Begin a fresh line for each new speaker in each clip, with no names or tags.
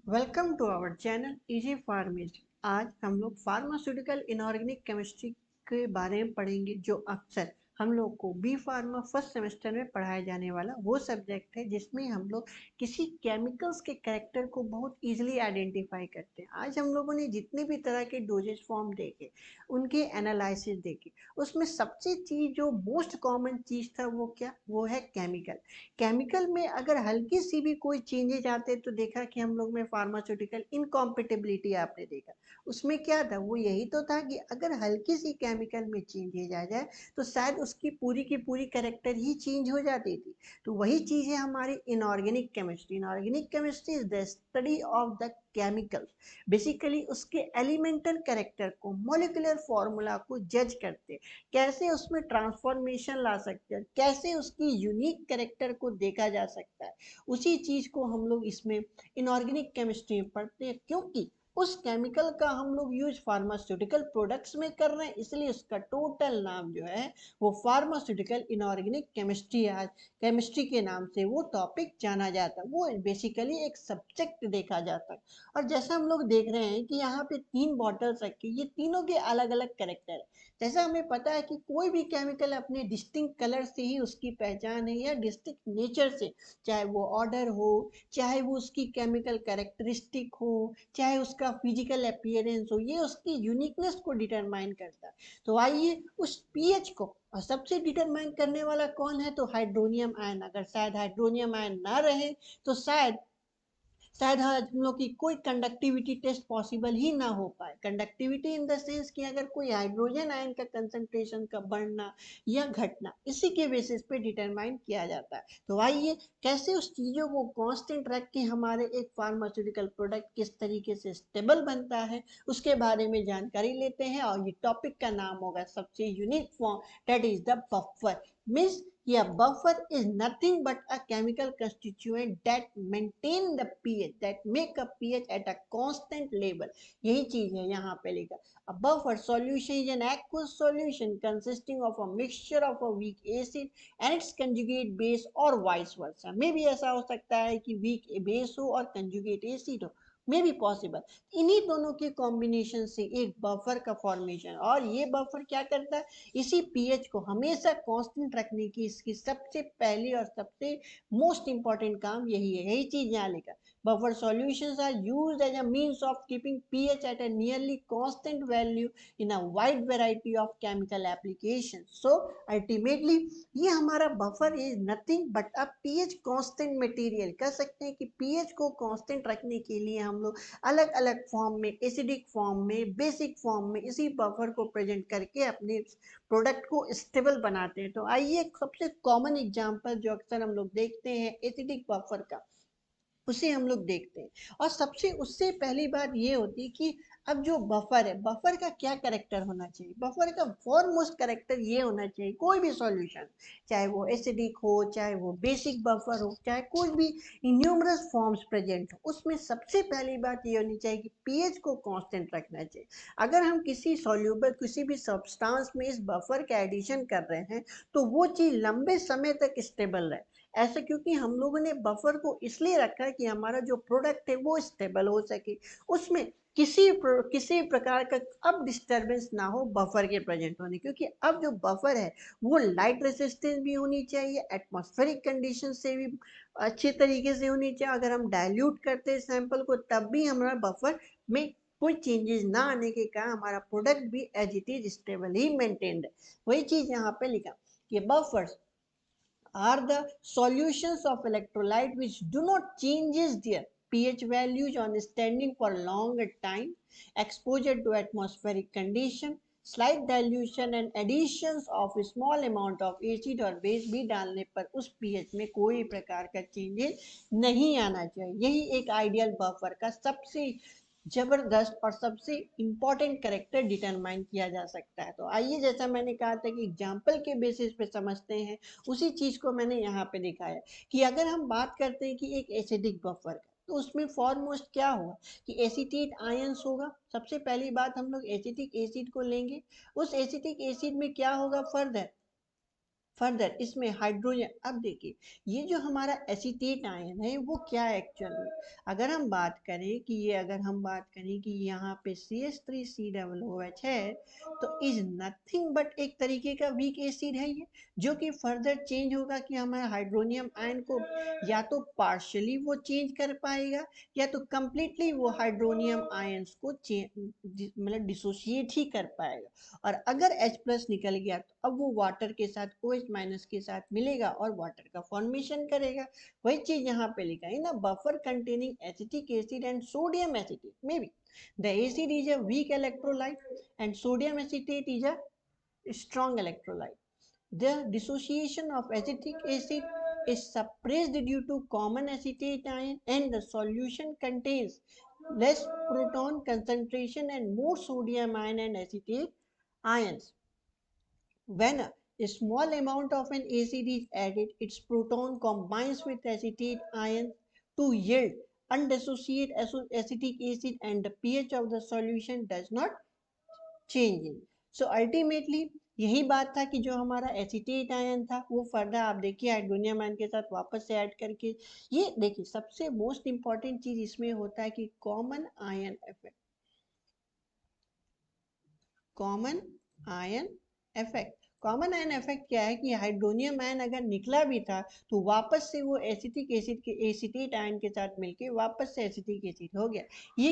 Welcome to our channel easy pharmacy. आज हम लोग फार्मास्यूटिकल इनऑर्गेनिक केमिस्ट्री के बारे में पढ़ेंगे, जो अक्सर हम लोग को बी फार्मा फर्स्ट सेमेस्टर में पढ़ाया जाने वाला वो सब्जेक्ट है, जिसमें हम लोग किसी केमिकल्स के कैरेक्टर को बहुत इजीली आइडेंटिफाई करते हैं। आज हम लोगों ने जितने भी तरह के डोजेज फॉर्म देखे, उनके एनालिसिस देखे, उसमें सबसे चीज़ जो मोस्ट कॉमन चीज़ था वो क्या, वो है केमिकल। केमिकल में अगर हल्की सी भी कोई चेंजेज आते तो देखा कि हम लोग में फार्मास्यूटिकल इनकॉम्पिटेबिलिटी आपने देखा। उसमें क्या था, वो यही तो था कि अगर हल्की सी केमिकल में चेंजेज आ जाए तो शायद उसकी पूरी की पूरी कैरेक्टर ही चेंज हो जाती थी। तो वही चीज़ है हमारी inorganic chemistry. Inorganic chemistry is the study of the chemical. Basically उसके एलिमेंटल कैरेक्टर को, मोलिकुलर फॉर्मूला को जज करते, कैसे उसमें ट्रांसफॉर्मेशन ला सकते हैं, कैसे उसकी यूनिक कैरेक्टर को देखा जा सकता है। उसी चीज को हम लोग इसमें इनऑर्गेनिक केमिस्ट्री में पढ़ते हैं, क्योंकि उस केमिकल का हम लोग यूज फार्मास्यूटिकल प्रोडक्ट्स में कर रहे हैं, इसलिए उसका टोटल नाम जो है वो फार्मास्यूटिकल इनऑर्गेनिक केमिस्ट्री है। केमिस्ट्री के नाम से वो टॉपिक जाना जाता है, वो बेसिकली एक सब्जेक्ट देखा जाता है। और जैसा हम लोग देख रहे हैं कि यहाँ पे 3 बॉटल्स रखी, ये तीनों के अलग अलग कैरेक्टर है। जैसा हमें पता है कि कोई भी केमिकल अपने डिस्टिंक्ट कलर से ही उसकी पहचान है, या डिस्टिंक्ट नेचर से, चाहे वो ऑर्डर हो, चाहे वो उसकी केमिकल कैरेक्टरिस्टिक हो, चाहे उसका फिजिकल अपीयरेंस हो, ये उसकी यूनिकनेस को डिटरमाइन करता है। तो आइए उस पीएच को, और सबसे डिटरमाइन करने वाला कौन है, तो हाइड्रोनियम आयन। अगर शायद हाइड्रोनियम आयन ना रहे तो शायद शायद आज हम लोग की कोई कंडक्टिविटी टेस्ट पॉसिबल ही ना हो पाए। कंडक्टिविटी इन द सेंस कि अगर कोई हाइड्रोजन आयन का कंसंट्रेशन का बढ़ना या घटना इसी के बेसिस पे डिटरमाइन किया जाता है। तो आइए कैसे उस चीज़ों को कांस्टेंट रख के हमारे एक फार्मास्यूटिकल प्रोडक्ट किस तरीके से स्टेबल बनता है, उसके बारे में जानकारी लेते हैं। और ये टॉपिक का नाम होगा सबसे unique form, that is the buffer. Means yeah, buffer is nothing but a chemical constituent that maintain the pH, that make a pH at a constant level. यही चीज है यहाँ पे लिखा। A buffer solution is an aqueous solution consisting of a mixture of a weak acid and its conjugate base or vice versa। में भी ऐसा हो सकता है कि weak base हो और conjugate acid हो, मे बी पॉसिबल। इन्हीं दोनों के कॉम्बिनेशन से एक बफर का फॉर्मेशन। और ये बफर क्या करता है, इसी पीएच को हमेशा कांस्टेंट रखने की इसकी सबसे पहली और सबसे मोस्ट इंपॉर्टेंट काम यही है। यही चीज यहाँ लिखा, buffer solutions are used as a means of keeping pH at a nearly constant value in a wide variety of chemical application. So ultimately ये हमारा buffer is nothing but a pH constant material. कह सकते हैं कि pH को constant रखने के लिए हम लोग अलग अलग फॉर्म में, एसिडिक फॉर्म में, बेसिक फॉर्म में इसी बफर को प्रेजेंट करके अपने प्रोडक्ट को स्टेबल बनाते हैं। तो आइए सबसे कॉमन एग्जांपल जो अक्सर हम लोग देखते हैं एसिडिक बफर का, उसे हम लोग देखते हैं। और सबसे उससे पहली बात ये होती है कि अब जो बफर है, बफर का क्या करेक्टर होना चाहिए। बफर का फॉरमोस्ट करेक्टर ये होना चाहिए, कोई भी सॉल्यूशन, चाहे वो एसिडिक हो, चाहे वो बेसिक बफर हो, चाहे कोई भी न्यूमरस फॉर्म्स प्रेजेंट हो, उसमें सबसे पहली बात ये होनी चाहिए कि पीएच को कांस्टेंट रखना चाहिए। अगर हम किसी सॉल्यूबल, किसी भी सब्सटेंस में इस बफर का एडिशन कर रहे हैं तो वो चीज लंबे समय तक स्टेबल रहे। ऐसा क्योंकि हम लोगों ने बफर को इसलिए रखा है कि हमारा जो प्रोडक्ट है वो स्टेबल हो सके, उसमें किसी प्रकार का अब डिस्टरबेंस ना हो बफर के प्रेजेंट होने। क्योंकि अब जो बफर है वो लाइट रेसिस्टेंस भी होनी चाहिए, एटमॉस्फेरिक कंडीशन से भी अच्छे तरीके से होनी चाहिए। अगर हम डाइल्यूट करते हैं सैंपल को तब भी हमारा बफर में कोई चेंजेस ना आने के कारण हमारा प्रोडक्ट भी एज इट इज स्टेबल ही मेंटेन्ड है। वही चीज यहाँ पे लिखा कि buffers are the solutions of electrolyte which do not changes their pH values on standing for longer time, exposure to atmospheric condition, slight dilution and additions of a small amount of acid और base भी डालने पर उस pH में कोई प्रकार का changes नहीं आना चाहिए। यही एक आइडियल बफर का सबसे जबरदस्त और सबसे इंपॉर्टेंट करेक्टर डिटरमाइन किया जा सकता है। तो आइए, जैसा मैंने कहा था कि एग्जाम्पल के बेसिस पे समझते हैं, उसी चीज को मैंने यहाँ पे दिखाया कि अगर हम बात करते हैं कि एक एसिडिक बफर का, तो उसमें फॉरमोस्ट क्या होगा कि एसिटेट आयंस होगा। सबसे पहली बात हम लोग एसिटिक एसिड को लेंगे, उस एसिटिक एसिड में क्या होगा फर्दर, फर्दर इसमें हाइड्रोजन, अब देखिए ये जो हमारा एसीटेट आयन है वो क्या है एक्चुअल में, अगर हम बात करें कि ये, अगर हम बात करें कि यहाँ पे CH3COOH है तो इज नथिंग बट एक तरीके का वीक एसिड है ये, जो कि फर्दर चेंज होगा कि हमारे हाइड्रोनियम आयन को या तो पार्शली वो चेंज कर पाएगा या तो कंप्लीटली वो हाइड्रोनियम आयंस को मतलब डिसोशिएट ही कर पाएगा। और अगर H+ निकल गया तो अब वो वाटर के साथ OH- के साथ मिलेगा और वाटर का फॉर्मेशन करेगा। वही चीज यहाँ पे लिखा है ना, buffer containing acetic acid and sodium acetate, may be the acid is a weak electrolyte and sodium acetate is a strong electrolyte. The dissociation of acetic acid is suppressed due to common acetate ion, and the solution contains less proton concentration and more sodium ion and acetate ions. When a small amount of an acid is added, its proton combines with acetate ion to yield undissociated acetic acid, and the pH of the solution does not change in. So ultimately यही बात था कि जो हमारा acetate ion था वो further आप देखिए हाइड्रोनियम आयन के साथ वापस से ऐड करके, ये देखिए सबसे मोस्ट इंपॉर्टेंट चीज इसमें होता है कि common ion effect, common ion effect. Common ion effect क्या है कि हाइड्रोनियम आयन अगर निकला भी था तो वापस से वो एसिटिक एसिड के एसिटेट आयन के साथ मिलके वापस से एसिटिक एसिड हो गया। ये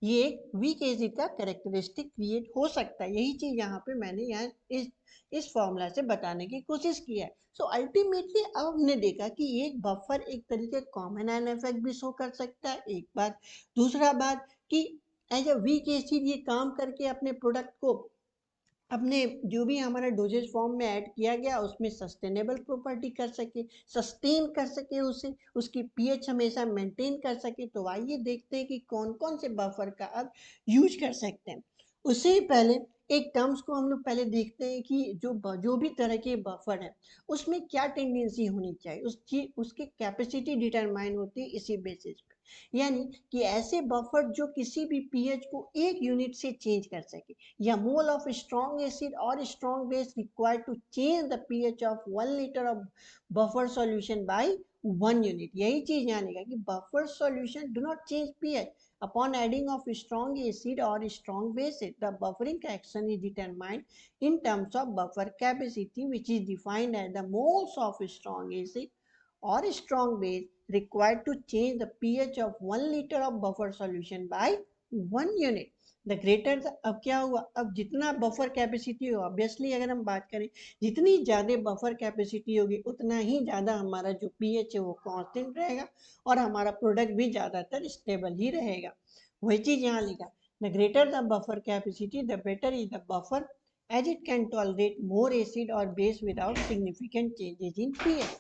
एक वीक एसिड का कैरेक्टरिस्टिक क्रिएट हो सकता है, यही चीज यहाँ पे मैंने यहाँ इस फॉर्मूला से बताने की कोशिश की है। सो अल्टीमेटली अब हमने देखा कि एक बफर एक तरीके कॉमन आयन इफेक्ट भी शो कर सकता है, एक बात। दूसरा बात कि एज अ वीक एसिड ये काम करके अपने प्रोडक्ट को, अपने जो भी हमारा डोजेज फॉर्म में ऐड किया गया उसमें सस्टेनेबल प्रॉपर्टी कर सके, सस्टेन कर सके उसे, उसकी पीएच हमेशा मेंटेन कर सके। तो आइए देखते हैं कि कौन कौन से बफर का अब यूज कर सकते हैं। उससे पहले एक टर्म्स को हम लोग पहले देखते हैं कि जो भी तरह के बफर है उसमें क्या टेंडेंसी होनी चाहिए, उसकी कैपेसिटी डिटरमाइन होती है इसी बेसिस पे। यानी कि ऐसे बफर जो किसी भी पीएच को एक यूनिट से चेंज कर सके, या mole of strong acid or strong base required to change the pH of 1 liter of buffer solution by 1 unit। यही चीज यहाँ लिखा कि buffer solution do not change pH upon adding of strong acid or strong base। The buffering action is determined in terms of buffer capacity, which is defined as the moles of strong acid or strong base required to change the pH of 1 liter of buffer solution by 1 unit। The greater, अब क्या हुआ, अब जितना buffer capacity हो, obviously अगर हम बात करें जितनी ज़्यादा बफर कैपेसिटी होगी उतना ही ज़्यादा हमारा जो पीएच है वो कांस्टेंट रहेगा और हमारा प्रोडक्ट भी ज़्यादातर स्टेबल ही रहेगा। वही चीज़ यहाँ लिखा, the greater the buffer capacity the better is the buffer as it can tolerate more acid और base without significant changes in pH.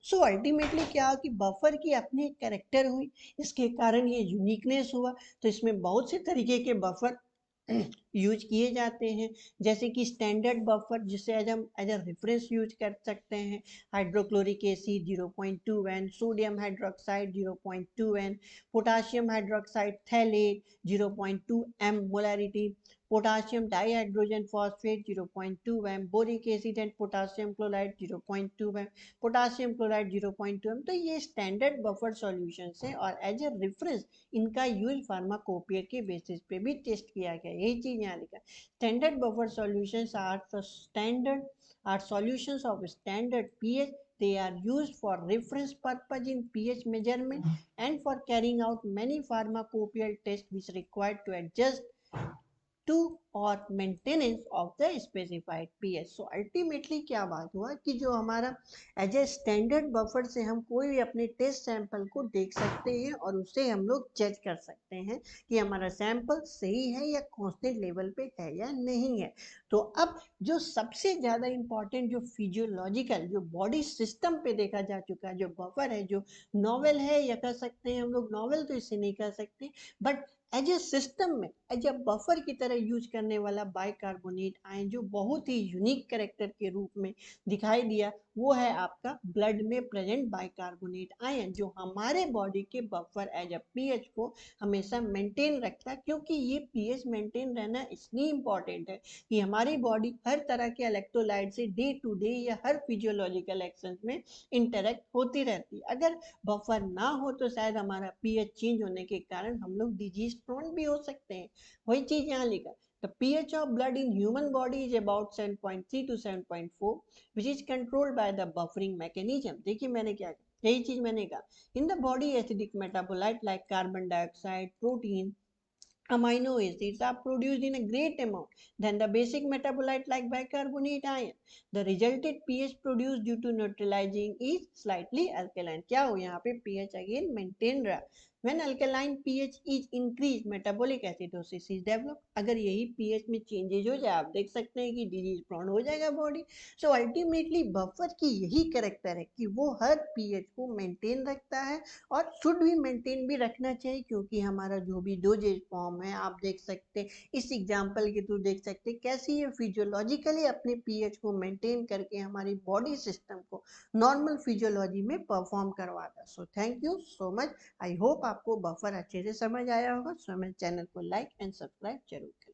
So ultimately क्या कि बफर की अपनी कैरेक्टर हुई, इसके कारण ये यूनिकनेस हुआ। तो इसमें बहुत से तरीके के बफर यूज किए जाते हैं, जैसे कि स्टैंडर्ड बफर जिसे हम एज अ रेफरेंस यूज कर सकते हैं, hydrochloric acid 0.2 N, sodium hydroxide 0.2 N, potassium hydroxide phthalate 0.2 M molarity, potassium dihydrogen phosphate 0.2 M, boric acid and potassium chloride 0.2 M, potassium chloride 0.2 M। तो ये स्टैंडर्ड बफर सॉल्यूशंस हैं और as a reference इनका use फार्माकोपियर के basis पे भी test किया गया, यही चीज यहाँ लिखा। Standard buffer solutions are solutions of standard pH. They are used for reference purpose in pH measurement and for carrying out many pharmacopoeial tests which required to adjust to और maintenance of the specified pH. So ultimately क्या बात हुआ कि जो हमारा as a standard buffer से हम कोई भी अपने टेस्ट सैंपल को देख सकते हैं और उससे हम लोग जज कर सकते हैं कि हमारा सैंपल सही है या कांस्टेंट लेवल पे है या नहीं है। तो अब जो सबसे ज़्यादा इम्पॉर्टेंट जो फिजियोलॉजिकल जो बॉडी सिस्टम पे देखा जा चुका है जो बफर है, जो नॉवेल है या कह सकते हैं हम लोग, नॉवेल तो इसे नहीं कह सकते बट एज ए सिस्टम में एज ए बफर की तरह यूज करने वाला बाइकार्बोनेट आयन जो बहुत ही यूनिक कैरेक्टर के रूप में दिखाई दिया, वो है आपका ब्लड में प्रेजेंट बाइकार्बोनेट आयन, जो हमारे बॉडी के बफर एज अ पीएच को हमेशा मेंटेन रखता है। क्योंकि ये पीएच मेंटेन रहना इसलिए इम्पॉर्टेंट है कि हमारी बॉडी हर तरह के इलेक्ट्रोलाइट से डे टू डे या हर फिजियोलॉजिकल एक्शन में इंटरेक्ट होती रहती है। अगर बफर ना हो तो शायद हमारा पीएच चेंज होने के कारण हम लोग डिजीज प्रोन भी हो सकते हैं। वही चीज यहाँ लिखा, the pH of blood in human body is about 7.3 to 7.4, which is controlled by the buffering mechanism. देखिए मैंने क्या कहा, यही चीज मैंने कहा, in the body acidic metabolite like carbon dioxide, protein, amino acids are produced in a great amount than the basic metabolite like bicarbonate ion. The resulted pH produced due to neutralizing is slightly alkaline. क्या हो यहाँ पे pH again maintain रहा. When alkaline pH is increased, metabolic acidosis is developed. अगर यही pH में changes हो जाए, आप देख सकते हैं कि disease prone हो जाएगा body. So ultimately buffer की यही character है कि वो हर pH को maintain रखता है और शुड भी मेंटेन भी रखना चाहिए, क्योंकि हमारा जो भी डोजेज फॉर्म है आप देख सकते हैं, इस एग्जांपल के थ्रू देख सकते हैं कैसे ये फिजियोलॉजिकली अपने पीएच को मेंटेन करके हमारी बॉडी सिस्टम को नॉर्मल फिजियोलॉजी में परफॉर्म करवाता। So thank you so much. I hope आपको बफर अच्छे से समझ आया होगा। सो मेरे चैनल को लाइक एंड सब्सक्राइब जरूर करें।